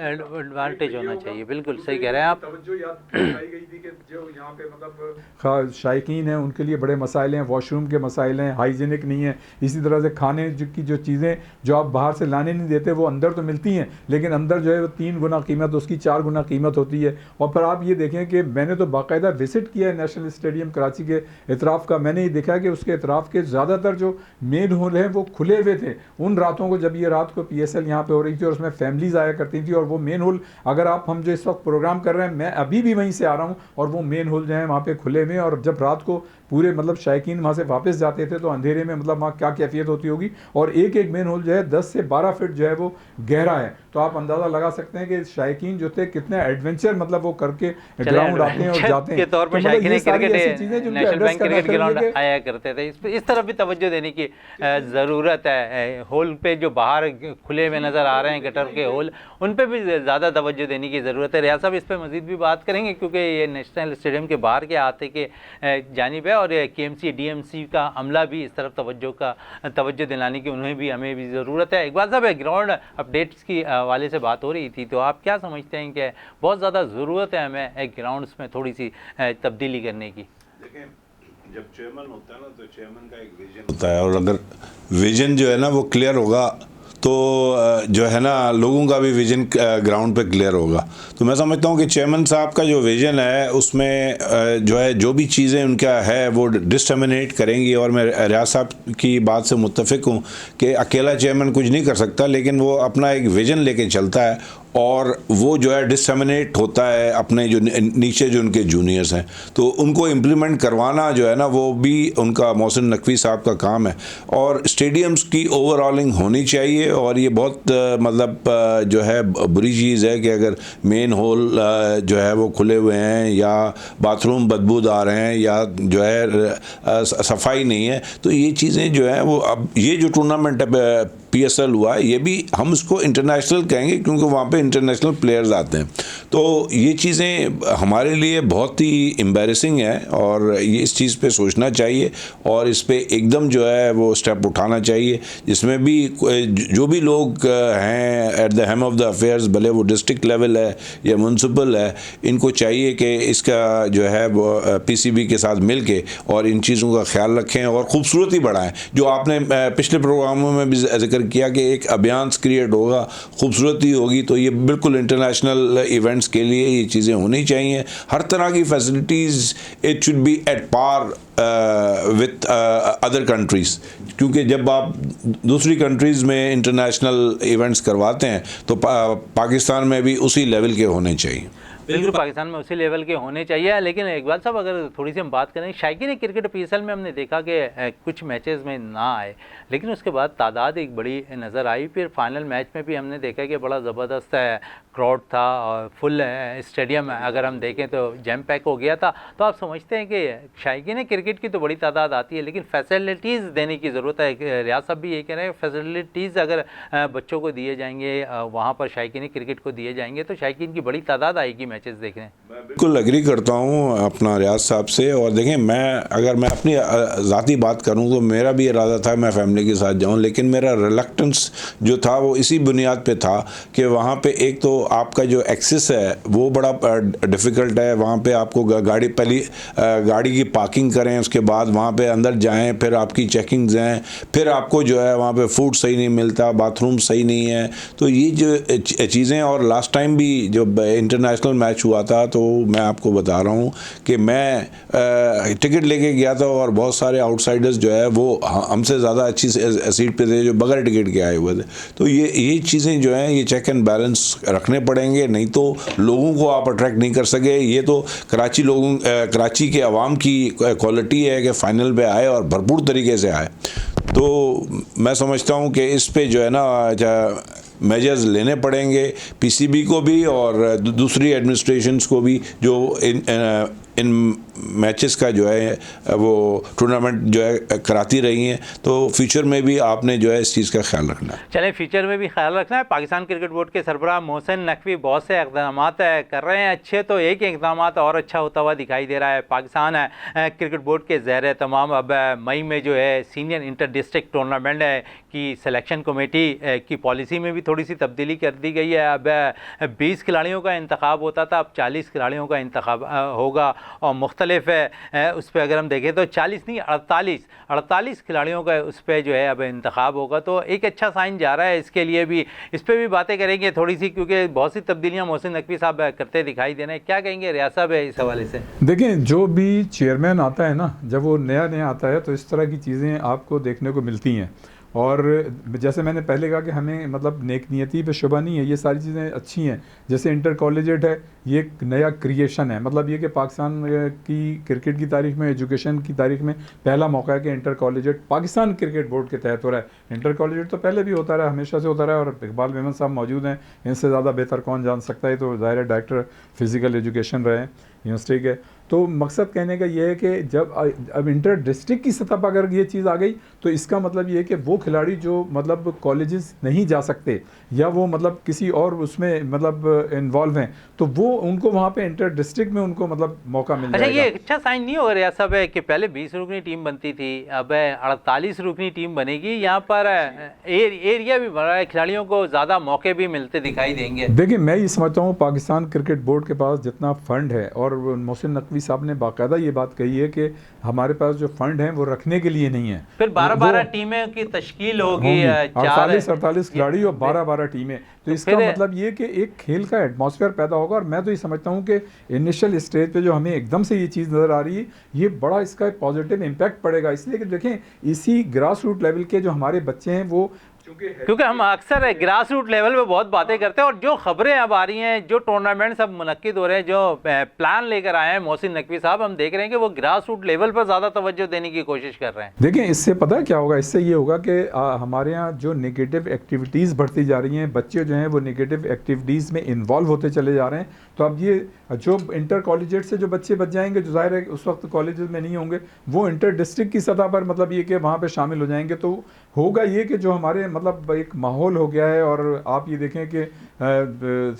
एडवांटेज होना चाहिए। बिल्कुल सही कह रहे हैं आप। तवज्जो याद दिलाई गई थी कि जो यहाँ पे मतलब शायकीन हैं उनके लिए बड़े मसाइल हैं, वॉशरूम के मसाइल हैं, हाइजीनिक नहीं है। इसी तरह से खाने की जो चीज़ें जो आप बाहर से लाने नहीं देते वो अंदर तो मिलती हैं, लेकिन अंदर जो है वो 3 गुना कीमत, उसकी 4 गुना कीमत होती है। और फिर आप ये देखें कि मैंने तो बाकायदा विज़िट किया है नेशनल स्टेडियम कराची के इतराफ़ का, मैंने ये देखा कि उसके इतराफ़ के ज़्यादातर जो मेन हॉल हैं वो खुले हुए थे उन रातों को जब ये रात को PSL यहाँ पे हो रही थी और उसमें फैमिलीज़ आया करती थी। और वो मेन हॉल, अगर हम जो इस वक्त प्रोग्राम कर रहे हैं, मैं अभी भी वहीं से आ रहा हूँ और वो मेन हॉल जो है वहाँ पे खुले हुए, और जब रात को पूरे मतलब शायकीन वहाँ से वापस जाते थे तो अंधेरे में मतलब वहाँ क्या कैफियत होती होगी। और एक एक मेन होल जो है 10 से 12 फीट जो है वो गहरा है, तो आप अंदाज़ा लगा सकते हैं कि शायकीन जो थे कितने एडवेंचर मतलब वो करके ग्राउंड आते हैं और जाते हैं। के तौर पर शायकीन cricket national bank cricket ground आया करते थे। इस तरफ भी तवज्जो देने की ज़रूरत है। होल पे जो बाहर खुले हुए नज़र आ रहे हैं गटर के होल, उन पे भी ज़्यादा तवज्जो देने की ज़रूरत है। रियाज साहब इस पर मज़ीद भी बात करेंगे क्योंकि ये नेशनल स्टेडियम के बाहर के आते के जानिब है और KMC DMC का अमला भी इस तरफ तवज्जो दिलाने की उन्हें भी हमें भी ज़रूरत है। इकबाल साहब, ग्राउंड अपडेट्स की हवाले से बात हो रही थी, तो आप क्या समझते हैं कि बहुत ज़्यादा ज़रूरत है हमें एक ग्राउंड्स में थोड़ी सी तब्दीली करने की? देखिए, जब चेयरमैन होता है ना तो चेयरमैन का एक विजन होता है, और अगर विजन जो है ना वो क्लियर होगा तो जो है ना लोगों का भी विजन ग्राउंड पे क्लियर होगा। तो मैं समझता हूँ कि चेयरमैन साहब का जो विजन है उसमें जो है जो भी चीज़ें उनका है वो डिस्टर्मिनेट करेंगी। और मैं रियाज साहब की बात से मुत्तफिक हूँ कि अकेला चेयरमैन कुछ नहीं कर सकता, लेकिन वो अपना एक विजन लेके चलता है और वो जो है डिसमिनेट होता है अपने जो नीचे जो उनके जूनियर्स हैं, तो उनको इम्प्लीमेंट करवाना जो है ना वो भी उनका मोहसिन नकवी साहब का काम है। और स्टेडियम्स की ओवरऑलिंग होनी चाहिए, और ये बहुत मतलब जो है बुरी चीज़ है कि अगर मेन हॉल जो है वो खुले हुए हैं या बाथरूम बदबूदार हैं या जो है सफाई नहीं है, तो ये चीज़ें जो है वो अब ये जो टूर्नामेंट है PSL हुआ है, ये भी हम इसको इंटरनेशनल कहेंगे क्योंकि वहाँ पे इंटरनेशनल प्लेयर्स आते हैं। तो ये चीज़ें हमारे लिए बहुत ही एम्बैरेसिंग है और ये इस चीज़ पे सोचना चाहिए और इस पे एकदम जो है वो स्टेप उठाना चाहिए, जिसमें भी जो भी लोग हैं at the helm of the affairs, भले वो डिस्ट्रिक्ट लेवल है या म्यूनसिपल है, इनको चाहिए कि इसका जो है वो PCB के साथ मिल के और इन चीज़ों का ख्याल रखें और ख़ूबसूरती बढ़ाएँ। जो आपने पिछले प्रोग्रामों में भी जिक्र किया कि एक अभियान क्रिएट होगा, खूबसूरती होगी, तो ये बिल्कुल इंटरनेशनल इवेंट्स के लिए ये चीज़ें होनी चाहिए। हर तरह की facilities it should be at par with other countries, क्योंकि जब आप दूसरी कंट्रीज़ में इंटरनेशनल इवेंट्स करवाते हैं तो पाकिस्तान में भी उसी लेवल के होने चाहिए। बिल्कुल पाकिस्तान में उसी लेवल के होने चाहिए। लेकिन इकबाल साहब अगर थोड़ी सी हम बात करें, शायकीन क्रिकेट PSL में हमने देखा कि कुछ मैचेस में ना आए, लेकिन उसके बाद तादाद एक बड़ी नज़र आई। फिर फाइनल मैच में भी हमने देखा कि बड़ा ज़बरदस्त क्राउड था और फुल स्टेडियम अगर हम देखें तो जैम पैक हो गया था। तो आप समझते हैं कि शायकीन क्रिकेट की तो बड़ी तादाद आती है, लेकिन फैसिलिटीज़ देने की ज़रूरत है। रियाज साहब भी ये कह रहे हैं फैसिलिटीज़ अगर बच्चों को दिए जाएंगे, वहाँ पर शायकीन क्रिकेट को दिए जाएंगे तो शायकीन की बड़ी तादाद आएगी मैचेस देखने। मैं बिल्कुल एग्री करता हूँ अपना रियाज साहब से। और देखें, अगर मैं अपनी ज़ाती बात करूँ तो मेरा भी इरादा था मैं फैमिली के साथ जाऊँ, लेकिन मेरा रिलक्टेंस जो था वो इसी बुनियाद पे था कि वहाँ पे एक तो आपका जो एक्सेस है वो बड़ा डिफ़िकल्ट है। वहाँ पे आपको गाड़ी की पार्किंग करें, उसके बाद वहाँ पे अंदर जाएं, फिर आपकी चेकिंग्स हैं, फिर आपको जो है वहाँ पे फूड सही नहीं मिलता, बाथरूम सही नहीं है। तो ये जो चीज़ें, और लास्ट टाइम भी जब इंटरनेशनल मैच हुआ था तो मैं आपको बता रहा हूँ कि मैं टिकट लेके गया था और बहुत सारे आउटसाइडर्स जो है वो हमसे ज़्यादा अच्छी सीट पे थे जो बगैर टिकट के आए हुए थे। तो ये चीज़ें जो हैं ये चेक एंड बैलेंस रखने पड़ेंगे, नहीं तो लोगों को आप अट्रैक्ट नहीं कर सके। ये तो कराची के अवाम की क्वालिटी है कि फ़ाइनल पे आए और भरपूर तरीके से आए। तो मैं समझता हूँ कि इस पे जो है ना मेजर्स लेने पड़ेंगे PCB को भी और दूसरी एडमिनिस्ट्रेशंस को भी जो इन मैचेस का जो है वो टूर्नामेंट जो है कराती रही हैं। तो फ्यूचर में भी आपने जो है इस चीज़ का ख्याल रखना है। चलें, फ्यूचर में भी ख्याल रखना है। पाकिस्तान क्रिकेट बोर्ड के सरबराह मोहसिन नकवी बहुत से इक़दाम कर रहे हैं अच्छे, तो एक इक़दाम और अच्छा होता हुआ दिखाई दे रहा है। पाकिस्तान क्रिकेट बोर्ड के ज़ेर तमाम अब मई में जो है सीनियर इंटर डिस्ट्रिक्ट टूर्नामेंट की सिलेक्शन कमेटी की पॉलिसी में भी थोड़ी सी तब्दीली कर दी गई है। अब 20 खिलाड़ियों का इंतखाब होता था, अब 40 खिलाड़ियों का इंतखाब होगा और मुख्तलिफ उस पर अगर हम देखें तो 40 नहीं 48 खिलाड़ियों का उस पर जो है अब इंतखाब होगा। तो एक अच्छा साइन जा रहा है, इसके लिए भी इस पर भी बातें करेंगे थोड़ी सी, क्योंकि बहुत सी तब्दीलियाँ मोहसिन नकवी साहब करते दिखाई दे रहे हैं। क्या कहेंगे रियाज साहब इस हवाले से? देखें, जो भी चेयरमैन आता है ना, जब वो नया आता है तो इस तरह की चीज़ें आपको देखने को मिलती हैं। और जैसे मैंने पहले कहा कि हमें मतलब नेक नियति पे शुबा नहीं है, ये सारी चीज़ें अच्छी हैं। जैसे इंटर कॉलेजेट है, ये एक नया क्रिएशन है, मतलब ये कि पाकिस्तान की क्रिकेट की तारीख में, एजुकेशन की तारीख में पहला मौका है कि inter collegiate Pakistan cricket board के तहत हो रहा है। इंटर कॉलेजेट तो पहले भी होता रहा, हमेशा से होता रहा है, और इकबाल मेमन साहब मौजूद हैं, इनसे ज़्यादा बेहतर कौन जान सकता है। तो ज़ाहिर डायरेक्टर फ़िज़िकल एजुकेशन रहे यूनिवर्सिटी के। तो मकसद कहने का ये है कि जब अब इंटर डिस्ट्रिक्ट की सतह पर अगर ये चीज़ आ गई तो इसका मतलब ये है कि वो खिलाड़ी जो मतलब कॉलेजेस नहीं जा सकते या वो मतलब किसी और उसमें मतलब इन्वॉल्व हैं, तो वो उनको वहाँ पे इंटर डिस्ट्रिक्ट में उनको मतलब मौका मिल जाएगा। अच्छा, ये अच्छा साइन नहीं होगा रियाज साहब कि पहले 20 रुकनी टीम बनती थी, अब 48 रुकनी टीम बनेगी। यहाँ पर एरिया भी बढ़ा है, खिलाड़ियों को ज़्यादा मौके भी मिलते दिखाई देंगे। देखिए, मैं ये समझता हूँ पाकिस्तान क्रिकेट बोर्ड के पास जितना फ़ंड है, और मोहसिन नकवी साहब ने बाकायदा ये बात कही है कि हमारे पास जो फंड हैं वो रखने के लिए नहीं है। फिर 12 टीमें की तश्कील होगी, 48 खिलाड़ी और 12 टीमें। तो इसका मतलब ये कि एक खेल का एटमॉस्फेयर पैदा होगा। और मैं तो ये समझता हूँ कि इनिशियल स्टेज पे जो हमें एकदम से ये चीज़ नज़र आ रही है, ये बड़ा इसका पॉजिटिव इम्पैक्ट पड़ेगा। इसलिए कि देखें, इसी ग्रास रूट लेवल के जो हमारे बच्चे हैं वो क्योंकि हम अक्सर ग्रास रूट लेवल पे बहुत बातें करते हैं, और जो खबरें अब आ रही हैं, जो टूर्नामेंट्स अब मुनक्किद हो रहे हैं, जो प्लान लेकर आए हैं मोहसिन नकवी साहब, हम देख रहे हैं कि वो ग्रास रूट लेवल पर ज़्यादा तवज्जो देने की कोशिश कर रहे हैं। देखिए, इससे पता है क्या होगा, इससे ये होगा कि हमारे यहाँ जो नेगेटिव एक्टिविटीज़ बढ़ती जा रही हैं, बच्चे जो हैं वो नेगेटिव एक्टिविटीज़ में इन्वॉल्व होते चले जा रहे हैं। तो अब ये जो इंटर कॉलेजेट से जो बच्चे बच जाएंगे, जो जाहिर है उस वक्त कॉलेजेस में नहीं होंगे, वो इंटर डिस्ट्रिक्ट की सतह पर मतलब ये कि वहाँ पे शामिल हो जाएंगे। तो होगा ये कि जो हमारे मतलब एक माहौल हो गया है, और आप ये देखें कि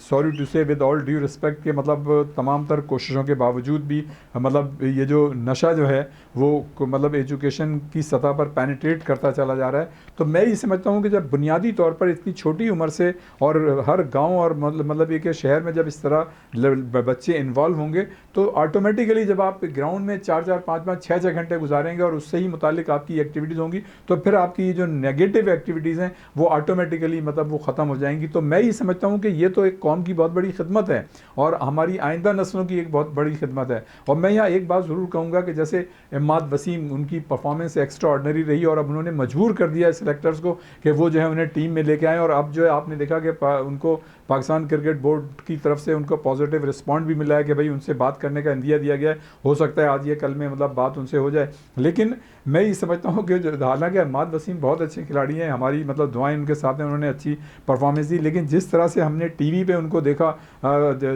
सॉरी टू से विद ऑल ड्यू रिस्पेक्ट के मतलब तमाम तर कोशिशों के बावजूद भी मतलब ये जो नशा जो है वो मतलब एजुकेशन की सतह पर पेनिट्रेट करता चला जा रहा है। तो मैं ये समझता हूँ कि जब बुनियादी तौर पर इतनी छोटी उम्र से और हर गांव और मतलब ये कि शहर में जब इस तरह बच्चे इन्वॉल्व होंगे, तो ऑटोमेटिकली जब आप ग्राउंड में 4-4, 5-5, 6-6 घंटे गुजारेंगे और उससे ही मुतालिक आपकी एक्टिविटीज़ होंगी, तो फिर आपकी जो नेगेटिव एक्टिविटीज़ हैं वो ऑटोमेटिकली मतलब वो ख़त्म हो जाएंगी। तो मैं ये समझता हूँ कि ये तो एक कौम की बहुत बड़ी खिदमत है और हमारी आइंदा नस्लों की एक बहुत बड़ी खिदमत है। और मैं यहाँ एक बात ज़रूर कहूँगा कि जैसे इमाद वसीम, उनकी परफॉर्मेंस एक्स्ट्रा ऑर्डनरी रही और अब उन्होंने मजबूर कर दिया सिलेक्टर्स को कि वो जो है उन्हें टीम में लेके आए, और अब जो है आपने देखा कि उनको पाकिस्तान क्रिकेट बोर्ड की तरफ से उनको पॉजिटिव रिस्पॉन्ड भी मिला है कि भाई उनसे बात करने का इंदिया दिया गया है। हो सकता है आज ये कल में मतलब बात उनसे हो जाए। लेकिन मैं ये समझता हूँ कि हालांकि इमाद वसीम बहुत अच्छे खिलाड़ी हैं, हमारी मतलब दुआएं उनके साथ हैं, उन्होंने अच्छी परफॉर्मेंस दी, लेकिन जिस तरह से हमने टीवी पे उनको देखा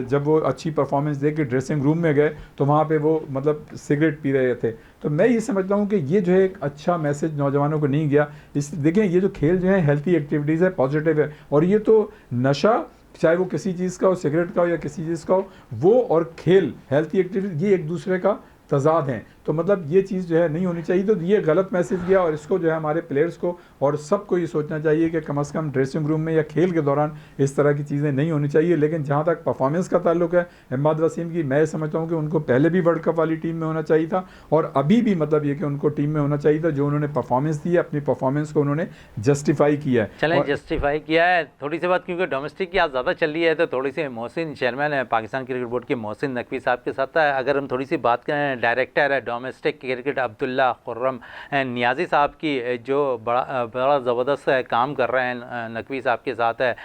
जब वो अच्छी परफॉर्मेंस दे के ड्रेसिंग रूम में गए तो वहाँ पे वो मतलब सिगरेट पी रहे थे। तो मैं ये समझता हूँ कि ये जो है एक अच्छा मैसेज नौजवानों को नहीं गया। इस देखें, ये जो खेल जो है हेल्थी एक्टिविटीज़ है, पॉजिटिव है, और ये तो नशा चाहे वो किसी चीज़ का हो, सिगरेट का हो या किसी चीज़ का हो, वो और खेल हेल्थी एक्टिविटी ये एक दूसरे का तजाद हैं। तो मतलब ये चीज़ जो है नहीं होनी चाहिए। तो ये गलत मैसेज गया, और इसको जो है हमारे प्लेयर्स को और सबको ये सोचना चाहिए कि कम से कम ड्रेसिंग रूम में या खेल के दौरान इस तरह की चीज़ें नहीं होनी चाहिए। लेकिन जहाँ तक परफॉर्मेंस का ताल्लुक है इमाद वसीम की, मैं समझता हूँ कि उनको पहले भी वर्ल्ड कप वाली टीम में होना चाहिए था और अभी भी मतलब ये कि उनको टीम में होना चाहिए था। जो उन्होंने परफॉर्मेंस दी है, अपनी परफॉर्मेंस को उन्होंने जस्टिफाई किया है। चलें, जस्टिफाई किया है। थोड़ी सी बात क्योंकि डोमेस्टिक की आज ज़्यादा चल रही है, तो थोड़ी सी मोहसिन, चेयरमैन है पाकिस्तान क्रिकेट बोर्ड के मोहसिन नकवी साहब के साथ अगर हम थोड़ी सी बात करें, डायरेक्टर है डोमेस्टिक क्रिकेट अब्दुल्ला खुर्रम नियाज़ी साहब की, जो बड़ा ज़बरदस्त काम कर रहे हैं नकवी साहब के साथ है,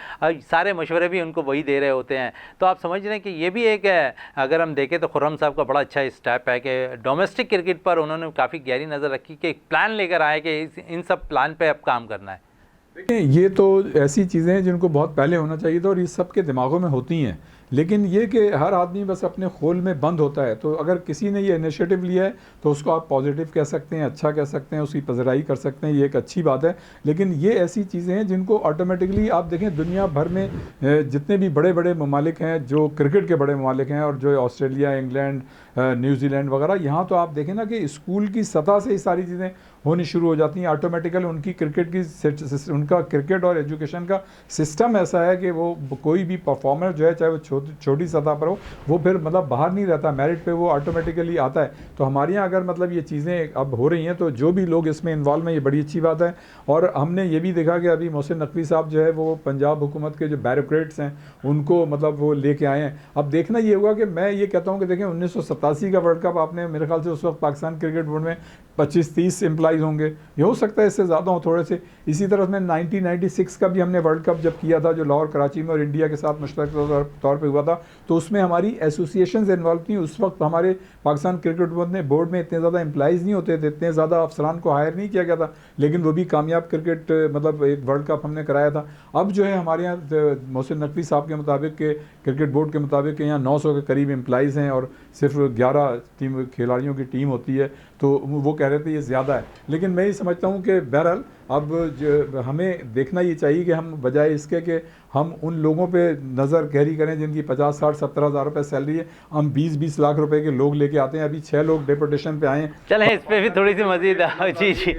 सारे मशवरे भी उनको वही दे रहे होते हैं। तो आप समझ रहे हैं कि ये भी एक है, अगर हम देखें तो खुर्रम साहब का बड़ा अच्छा स्टेप है कि डोमेस्टिक क्रिकेट पर उन्होंने काफ़ी गहरी नज़र रखी कि एक प्लान लेकर आए कि इन सब प्लान पे अब काम करना है। देखिए, ये तो ऐसी चीज़ें हैं जिनको बहुत पहले होना चाहिए था और ये सब के दिमागों में होती हैं, लेकिन ये कि हर आदमी बस अपने खोल में बंद होता है। तो अगर किसी ने ये इनिशिएटिव लिया है तो उसको आप पॉजिटिव कह सकते हैं, अच्छा कह सकते हैं, उसकी पजराई कर सकते हैं, ये एक अच्छी बात है। लेकिन ये ऐसी चीज़ें हैं जिनको ऑटोमेटिकली आप देखें, दुनिया भर में जितने भी बड़े बड़े ममालिक हैं, जो क्रिकेट के बड़े ममालिक हैं, और जो ऑस्ट्रेलिया, इंग्लैंड, न्यूजीलैंड वगैरह, यहाँ तो आप देखें ना कि स्कूल की सतह से ये सारी चीज़ें होनी शुरू हो जाती हैं ऑटोमेटिकल। उनकी क्रिकेट की उनका क्रिकेट और एजुकेशन का सिस्टम ऐसा है कि वो कोई भी परफॉर्मर जो है, चाहे वो छोटी सतह पर हो, वो फिर मतलब बाहर नहीं रहता, मेरिट पे वो ऑटोमेटिकली आता है। तो हमारे यहाँ अगर मतलब ये चीज़ें अब हो रही हैं, तो जो भी लोग इसमें इन्वॉल्व हैं, ये बड़ी अच्छी बात है। और हमने ये भी देखा कि अभी मोहसिन नकवी साहब जो है वो पंजाब हुकूमत के जो बैरोक्रेट्स हैं उनको मतलब वो लेके आए हैं। अब देखना ये होगा कि मैं ये कहता हूँ कि देखें, 1987 का वर्ल्ड कप आपने मेरे ख्याल से उस वक्त पाकिस्तान क्रिकेट बोर्ड में 25-30 एम्प्लॉइज़ होंगे, ये हो सकता है इससे ज़्यादा हो थोड़े से। इसी तरह में 1996 का भी हमने वर्ल्ड कप जब किया था, जो लाहौर, कराची में और इंडिया के साथ मुश्तरक तौर पे हुआ था, तो उसमें हमारी एसोसिएशंस इन्वॉल्व थी। उस वक्त हमारे पाकिस्तान क्रिकेट बोर्ड में इतने ज़्यादा एम्प्लॉइज़ नहीं होते थे, इतने ज़्यादा अफसरान को हायर नहीं किया गया था, लेकिन वो भी कामयाब क्रिकेट मतलब एक वर्ल्ड कप हमने कराया था। अब जो है हमारे यहाँ मोहसिन नकवी साहब के मुताबिक के क्रिकेट बोर्ड के मुताबिक यहाँ 900 के करीब एम्प्लॉइज़ हैं और सिर्फ 11 टीम खिलाड़ियों की टीम होती है। तो वो कह रहे थे ये ज़्यादा है, लेकिन मैं ये समझता हूँ कि बहरहाल अब हमें देखना ये चाहिए कि हम बजाय इसके कि हम उन लोगों पे नज़र गहरी करें जिनकी 50, 60, 70 हज़ार रुपये सैलरी है, हम 20-20 लाख रुपए के लोग लेके आते हैं। अभी 6 लोग डेपुटेशन पे आए हैं। चलें, इस पर भी थोड़ी सी मज़ीद जी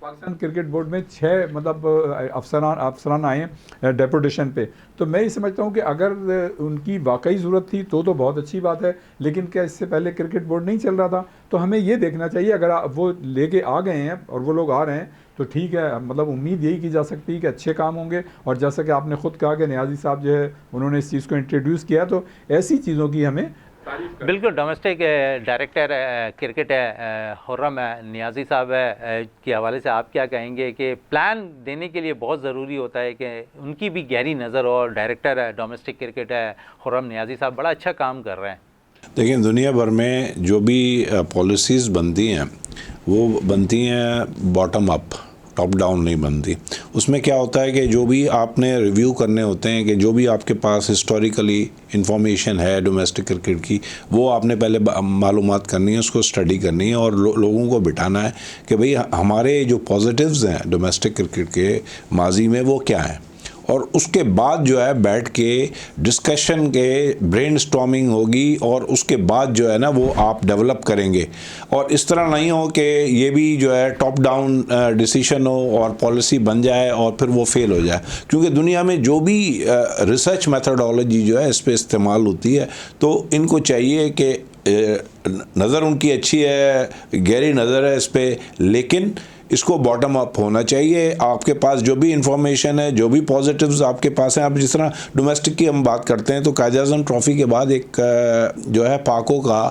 पाकिस्तान क्रिकेट बोर्ड में 6 मतलब अफसरान आए हैं डेपुटेशन पे। तो मैं ये समझता हूँ कि अगर उनकी वाकई ज़रूरत थी तो बहुत अच्छी बात है, लेकिन क्या इससे पहले क्रिकेट बोर्ड नहीं चल रहा था? तो हमें ये देखना चाहिए, अगर वो लेके आ गए हैं और वो लोग आ रहे हैं तो ठीक है, मतलब उम्मीद यही की जा सकती है कि अच्छे काम होंगे। और जैसा कि आपने ख़ुद कहा कि नियाज़ी साहब जो है उन्होंने इस चीज़ को इंट्रोड्यूस किया, तो ऐसी चीज़ों की हमें तारीफ करें। बिल्कुल, domestic director cricket Khurram Niazi साहब के हवाले से आप क्या कहेंगे कि प्लान देने के लिए बहुत ज़रूरी होता है कि उनकी भी गहरी नज़र हो, और director domestic cricket Khurram Niazi साहब बड़ा अच्छा काम कर रहे हैं। देखिए, दुनिया भर में जो भी पॉलिसीज़ बनती हैं वो बनती हैं बॉटम अप, टॉप डाउन नहीं बनती। उसमें क्या होता है कि जो भी आपने रिव्यू करने होते हैं, कि जो भी आपके पास हिस्टोरिकली इंफॉर्मेशन है डोमेस्टिक क्रिकेट की, वो आपने पहले मालूमात करनी है, उसको स्टडी करनी है और लोगों को बिठाना है कि भाई हमारे जो पॉजिटिव्स हैं डोमेस्टिक क्रिकेट के माजी में वो क्या हैं, और उसके बाद जो है बैठ के डिस्कशन के ब्रेनस्टॉर्मिंग होगी और उसके बाद जो है ना वो आप डेवलप करेंगे। और इस तरह नहीं हो कि ये भी जो है टॉप डाउन डिसीजन हो और पॉलिसी बन जाए और फिर वो फेल हो जाए, क्योंकि दुनिया में जो भी रिसर्च मेथडोलॉजी जो है इस पर इस्तेमाल होती है, तो इनको चाहिए कि नज़र उनकी अच्छी है, गहरी नज़र है इस पर, लेकिन इसको बॉटम अप होना चाहिए। आपके पास जो भी इंफॉर्मेशन है, जो भी पॉजिटिव्स आपके पास हैं, आप जिस तरह डोमेस्टिक की हम बात करते हैं तो कायद आज़म ट्रॉफी के बाद एक जो है पाको का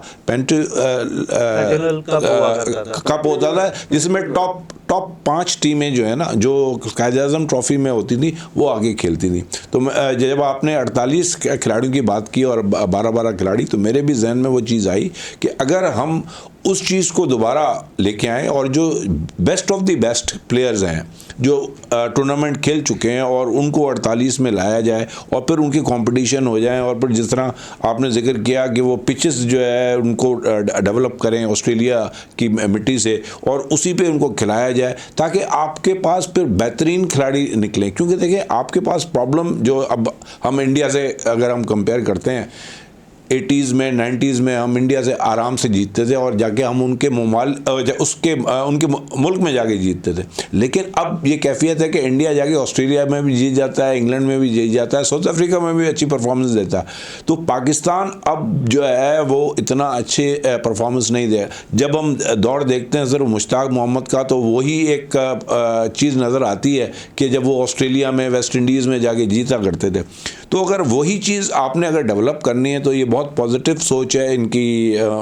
कप होता था जिसमें टॉप 5 टीमें जो है ना, जो कायद आज़म ट्रॉफी में होती थी, वो आगे खेलती थी। तो जब आपने 48 खिलाड़ियों की बात की और 12-12 खिलाड़ी, तो मेरे भी जहन में वो चीज़ आई कि अगर हम उस चीज़ को दोबारा लेके आएँ और जो best of the best players हैं जो टूर्नामेंट खेल चुके हैं और उनको 48 में लाया जाए और फिर उनकी कंपटीशन हो जाए, और फिर जिस तरह आपने जिक्र किया कि वो पिचेस जो है उनको डेवलप करें ऑस्ट्रेलिया की मिट्टी से और उसी पे उनको खिलाया जाए, ताकि आपके पास फिर बेहतरीन खिलाड़ी निकलें। क्योंकि देखिए, आपके पास प्रॉब्लम जो अब हम इंडिया से अगर हम कंपेयर करते हैं, 80s में 90s में हम इंडिया से आराम से जीतते थे और जाके हम उनके उनके मुल्क में जाके जीतते थे। लेकिन अब ये कैफियत है कि इंडिया जाके ऑस्ट्रेलिया में भी जीत जाता है, इंग्लैंड में भी जीत जाता है, साउथ अफ्रीका में भी अच्छी परफॉर्मेंस देता है। तो पाकिस्तान अब जो है वो इतना अच्छे परफॉर्मेंस नहीं दे। जब हम दौड़ देखते हैं सिर्फ मुश्ताक मोहम्मद का, तो वही एक चीज़ नज़र आती है कि जब वो ऑस्ट्रेलिया में, वेस्ट इंडीज़ में जाके जीता करते थे। तो अगर वही चीज़ आपने अगर डेवलप करनी है तो ये बहुत पॉजिटिव सोच है इनकी,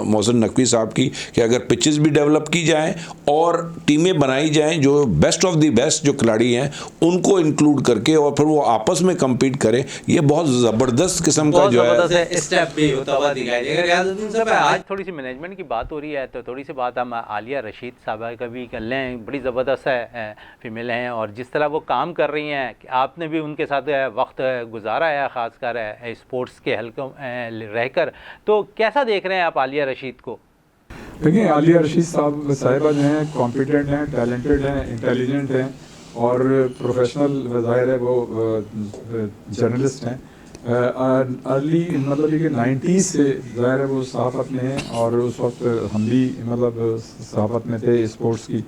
मोहसिन नकवी साहब की, कि अगर पिचेस भी डेवलप की जाएं और टीमें बनाई जाएं जो बेस्ट ऑफ द बेस्ट जो खिलाड़ी हैं उनको इंक्लूड करके और फिर वो आपस में कम्पीट करें। ये बहुत ज़बरदस्त किस्म का जो है स्टेप भी होता हुआ दिखाई देगा। आज थोड़ी सी मैनेजमेंट की बात हो रही है, तो थोड़ी सी बात हम आलिया रशीद साहबा का भी कर लें। बड़ी ज़बरदस्त है, फीमेल हैं, और जिस तरह वो काम कर रही हैं, आपने भी उनके साथ वक्त गुजारा है, ख़ासकर स्पोर्ट्स के हल्कों रहकर, तो कैसा देख रहे हैं आप आलिया रशीद को? देखिए, आलिया रशीद साहिबा जो हैं कॉम्पिटेंट हैं, टैलेंटेड हैं, इंटेलिजेंट हैं और प्रोफेशनल ज़ाहिर है वो जर्नलिस्ट हैं। अर्ली मतलब ये कि 90s से ज़ाहिर है वो सहाफ़त में हैं और उस वक्त हम भी मतलब सहाफ़त में थे स्पोर्ट्स की,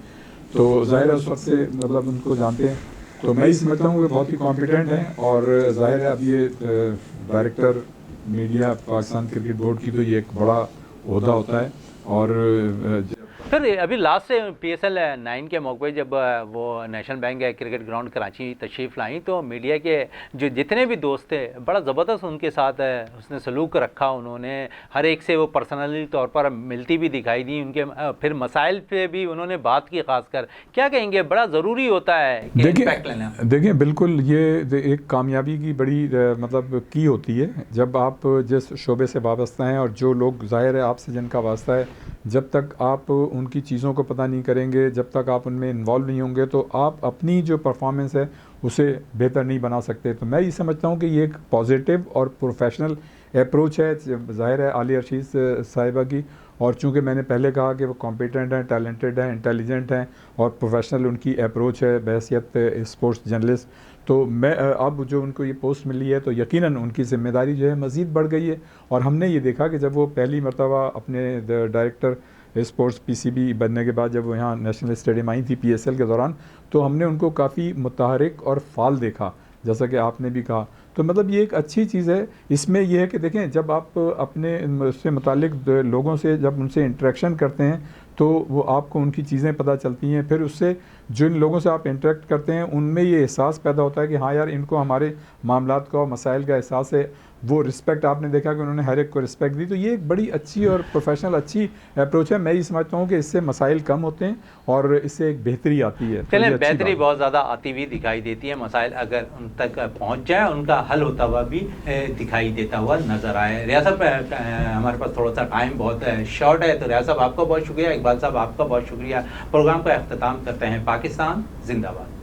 तो ज़ाहिर है उस वक्त से मतलब उनको जानते हैं। तो मैं ही समझता हूँ कि बहुत ही कॉम्पिटेंट हैं और ज़ाहिर है अब ये director media Pakistan cricket board की तो ये एक बड़ा ओहदा होता है। और फिर अभी लास्ट से PSL 9 के मौके पर जब वो national bank cricket ground Karachi तशरीफ़ लाई, तो मीडिया के जो जितने भी दोस्त थे बड़ा ज़बरदस्त उनके साथ उसने सलूक रखा। उन्होंने हर एक से वो पर्सनली तौर पर मिलती भी दिखाई दी, उनके फिर मसाइल पे भी उन्होंने बात की। खासकर क्या कहेंगे, बड़ा ज़रूरी होता है इम्पैक्ट लेना। देखिए, बिल्कुल ये एक कामयाबी की बड़ी मतलब की होती है जब आप जिस शोबे से वाबस्ता हैं, और जो लोग ज़ाहिर है आपसे जिनका वास्ता है, जब तक आप उनकी चीज़ों को पता नहीं करेंगे, जब तक आप उनमें इन्वॉल्व नहीं होंगे, तो आप अपनी जो परफॉर्मेंस है उसे बेहतर नहीं बना सकते। तो मैं ये समझता हूँ कि ये एक पॉजिटिव और प्रोफेशनल अप्रोच है ज़ाहिर है आलिया रशीद साहिबा की। और चूँकि मैंने पहले कहा कि वो कॉम्पिटेंट हैं, टैलेंटेड हैं, इंटेलिजेंट हैं और प्रोफेशनल उनकी अप्रोच है बहैसियत स्पोर्ट्स जर्नलिस्ट, तो मैं अब जो उनको ये पोस्ट मिली है तो यकीनन उनकी ज़िम्मेदारी जो है मज़ीद बढ़ गई है। और हमने ये देखा कि जब वो पहली मरतबा अपने डायरेक्टर स्पोर्ट्स PCB बनने के बाद जब वो यहाँ नेशनल स्टेडियम आई थी PSL के दौरान, तो हमने उनको काफ़ी मुतहरिक और फाल देखा, जैसा कि आपने भी कहा। तो मतलब ये एक अच्छी चीज़ है। इसमें यह है कि देखें, जब आप अपने उससे मुतालिक लोगों से जब उनसे इंटरेक्शन करते हैं तो वो आपको उनकी चीज़ें पता चलती हैं, फिर उससे जिन लोगों से आप इंटरेक्ट करते हैं उनमें ये एहसास पैदा होता है कि हाँ यार, इनको हमारे मामलात का और मसाइल का एहसास है, वो रिस्पेक्ट आपने देखा कि उन्होंने हर एक को रिस्पेक्ट दी। तो ये एक बड़ी अच्छी और प्रोफेशनल अच्छी अप्रोच है। मैं ये समझता हूँ कि इससे मसाइल कम होते हैं और इससे एक बेहतरी आती है। तो ये चलें, अच्छी बेहतरी बात है। बहुत ज़्यादा आती हुई दिखाई देती है, मसाइल अगर उन तक पहुंच जाए उनका हल होता हुआ भी दिखाई देता हुआ नज़र आए। रियाज साहब, हमारे पास थोड़ा सा टाइम बहुत शॉर्ट है, तो रियाज साहब आपका बहुत शुक्रिया, इकबाल साहब आपका बहुत शुक्रिया। प्रोग्राम का अख्ताम करते हैं। पाकिस्तान जिंदाबाद।